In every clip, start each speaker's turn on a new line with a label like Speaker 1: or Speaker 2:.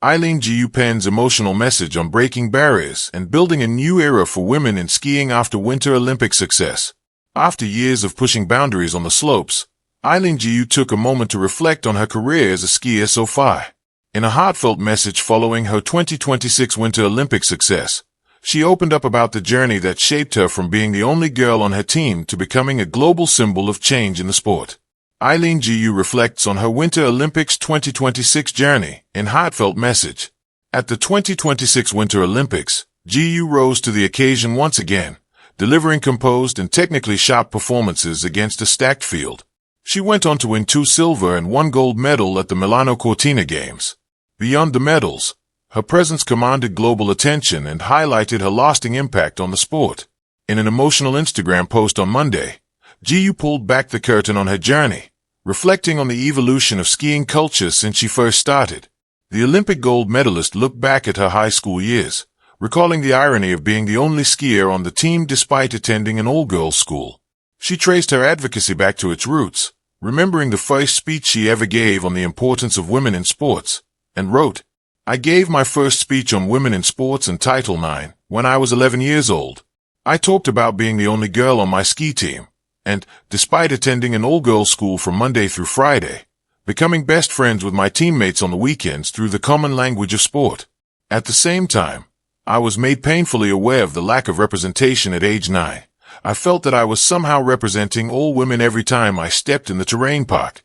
Speaker 1: Eileen Gu pens emotional message on breaking barriers and building a new era for women in skiing after Winter Olympic success. After years of pushing boundaries on the slopes, Eileen Gu took a moment to reflect on her career as a skier so far. In a heartfelt message following her 2026 Winter Olympic success, she opened up about the journey that shaped her from being the only girl on her team to becoming a global symbol of change in the sport. Eileen Gu reflects on her Winter Olympics 2026 journey in heartfelt message. At the 2026 Winter Olympics, Gu rose to the occasion once again, delivering composed and technically sharp performances against a stacked field. She went on to win 2 silver and 1 gold medal at the Milano Cortina Games. Beyond the medals, her presence commanded global attention and highlighted her lasting impact on the sport. In an emotional Instagram post on Monday, Gu pulled back the curtain on her journey, reflecting on the evolution of skiing culture since she first started. The Olympic gold medalist looked back at her high school years, recalling the irony of being the only skier on the team despite attending an all-girls school. She traced her advocacy back to its roots, remembering the first speech she ever gave on the importance of women in sports, and wrote, "I gave my first speech on women in sports and Title IX when I was 11 years old. I talked about being the only girl on my ski team, and, despite attending an all-girls school from Monday through Friday, becoming best friends with my teammates on the weekends through the common language of sport. At the same time, I was made painfully aware of the lack of representation at age 9. I felt that I was somehow representing all women every time I stepped in the terrain park."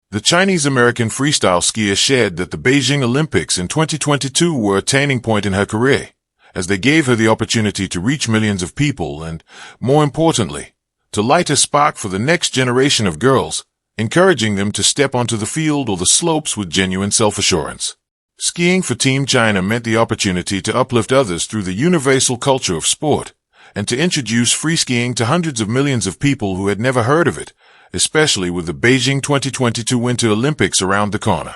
Speaker 1: The Chinese-American freestyle skier shared that the Beijing Olympics in 2022 were a turning point in her career, as they gave her the opportunity to reach millions of people and, more importantly, to light a spark for the next generation of girls, encouraging them to step onto the field or the slopes with genuine self-assurance. Skiing for Team China meant the opportunity to uplift others through the universal culture of sport, and to introduce free skiing to hundreds of millions of people who had never heard of it, especially with the Beijing 2022 Winter Olympics around the corner.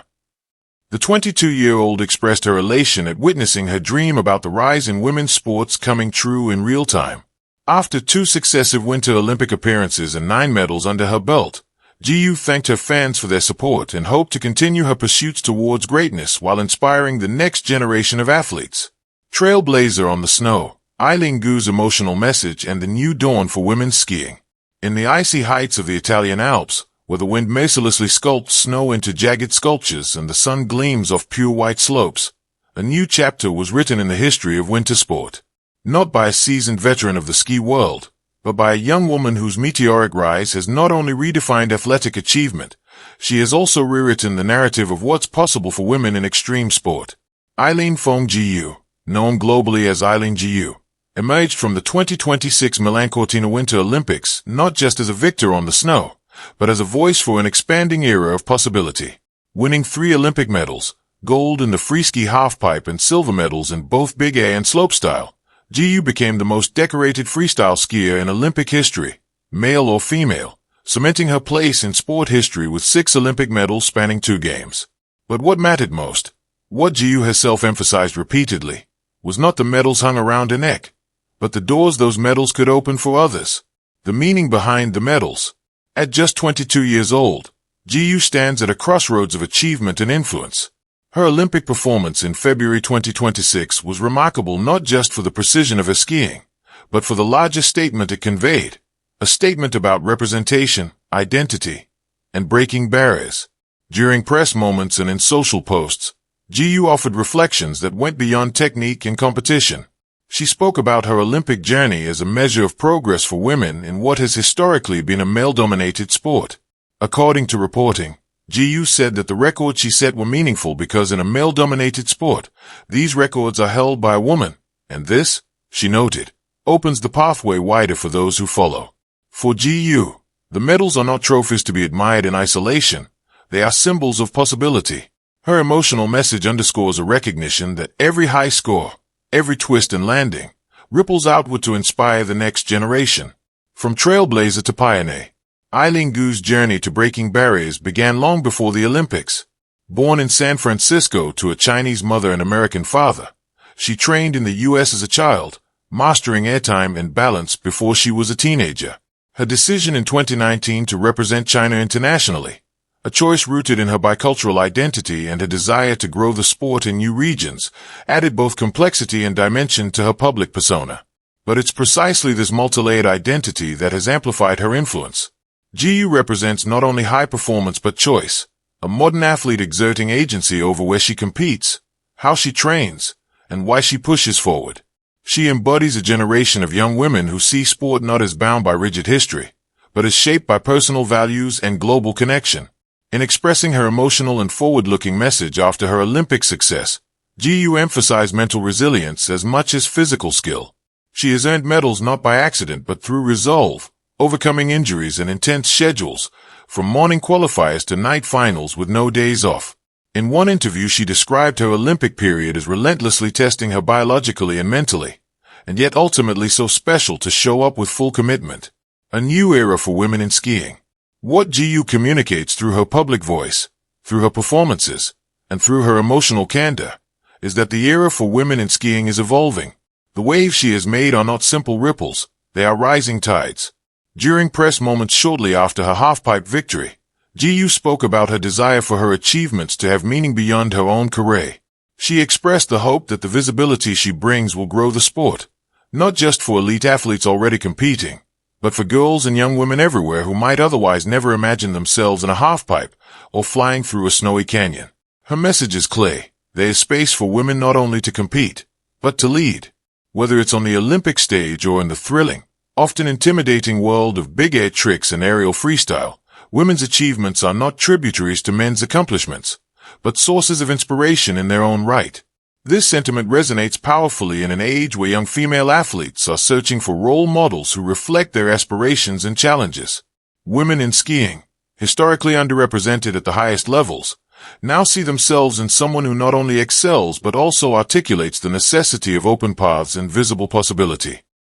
Speaker 1: The 22-year-old expressed her elation at witnessing her dream about the rise in women's sports coming true in real time. After 2 successive Winter Olympic appearances and 9 medals under her belt, Gu thanked her fans for their support and hoped to continue her pursuits towards greatness while inspiring the next generation of athletes. Trailblazer on the snow, Eileen Gu's emotional message and the new dawn for women's skiing. In the icy heights of the Italian Alps, where the wind mercilessly sculpts snow into jagged sculptures and the sun gleams off pure white slopes, a new chapter was written in the history of winter sport. Not by a seasoned veteran of the ski world, but by a young woman whose meteoric rise has not only redefined athletic achievement, she has also rewritten the narrative of what's possible for women in extreme sport. Eileen Fong Gu, known globally as Eileen Gu, emerged from the 2026 Milan Cortina Winter Olympics not just as a victor on the snow, but as a voice for an expanding era of possibility. Winning 3 Olympic medals, gold in the freeski halfpipe and silver medals in both big air and slopestyle, Gu became the most decorated freestyle skier in Olympic history, male or female, cementing her place in sport history with 6 Olympic medals spanning 2 games. But what mattered most, what Gu herself emphasized repeatedly, was not the medals hung around her neck, but the doors those medals could open for others. The meaning behind the medals. At just 22 years old, Gu stands at a crossroads of achievement and influence. Her Olympic performance in February 2026 was remarkable not just for the precision of her skiing, but for the larger statement it conveyed, a statement about representation, identity, and breaking barriers. During press moments and in social posts, Gu offered reflections that went beyond technique and competition. She spoke about her Olympic journey as a measure of progress for women in what has historically been a male-dominated sport. According to reporting, Gu said that the records she set were meaningful because in a male-dominated sport, these records are held by a woman, and this, she noted, opens the pathway wider for those who follow. For Gu, the medals are not trophies to be admired in isolation, they are symbols of possibility. Her emotional message underscores a recognition that every high score, every twist and landing, ripples outward to inspire the next generation. From trailblazer to pioneer, Eileen Gu's journey to breaking barriers began long before the Olympics. Born in San Francisco to a Chinese mother and American father, she trained in the U.S. as a child, mastering airtime and balance before she was a teenager. Her decision in 2019 to represent China internationally, a choice rooted in her bicultural identity and a desire to grow the sport in new regions, added both complexity and dimension to her public persona. But it's precisely this multi-layered identity that has amplified her influence. Jiu represents not only high performance but choice, a modern athlete exerting agency over where she competes, how she trains, and why she pushes forward. She embodies a generation of young women who see sport not as bound by rigid history, but as shaped by personal values and global connection. In expressing her emotional and forward-looking message after her Olympic success, Jiu emphasized mental resilience as much as physical skill. She has earned medals not by accident but through resolve, overcoming injuries and intense schedules, from morning qualifiers to night finals with no days off. In one interview she described her Olympic period as relentlessly testing her biologically and mentally, and yet ultimately so special to show up with full commitment. A new era for women in skiing. What Jiu communicates through her public voice, through her performances, and through her emotional candor, is that the era for women in skiing is evolving. The waves she has made are not simple ripples, they are rising tides. During press moments shortly after her halfpipe victory, Jiu spoke about her desire for her achievements to have meaning beyond her own career. She expressed the hope that the visibility she brings will grow the sport, not just for elite athletes already competing, but for girls and young women everywhere who might otherwise never imagine themselves in a halfpipe or flying through a snowy canyon. Her message is clear. There is space for women not only to compete, but to lead. Whether it's on the Olympic stage or in the thrilling, often intimidating world of big air tricks and aerial freestyle, women's achievements are not tributaries to men's accomplishments, but sources of inspiration in their own right. This sentiment resonates powerfully in an age where young female athletes are searching for role models who reflect their aspirations and challenges. Women in skiing, historically underrepresented at the highest levels, now see themselves in someone who not only excels but also articulates the necessity of open paths and visible possibility.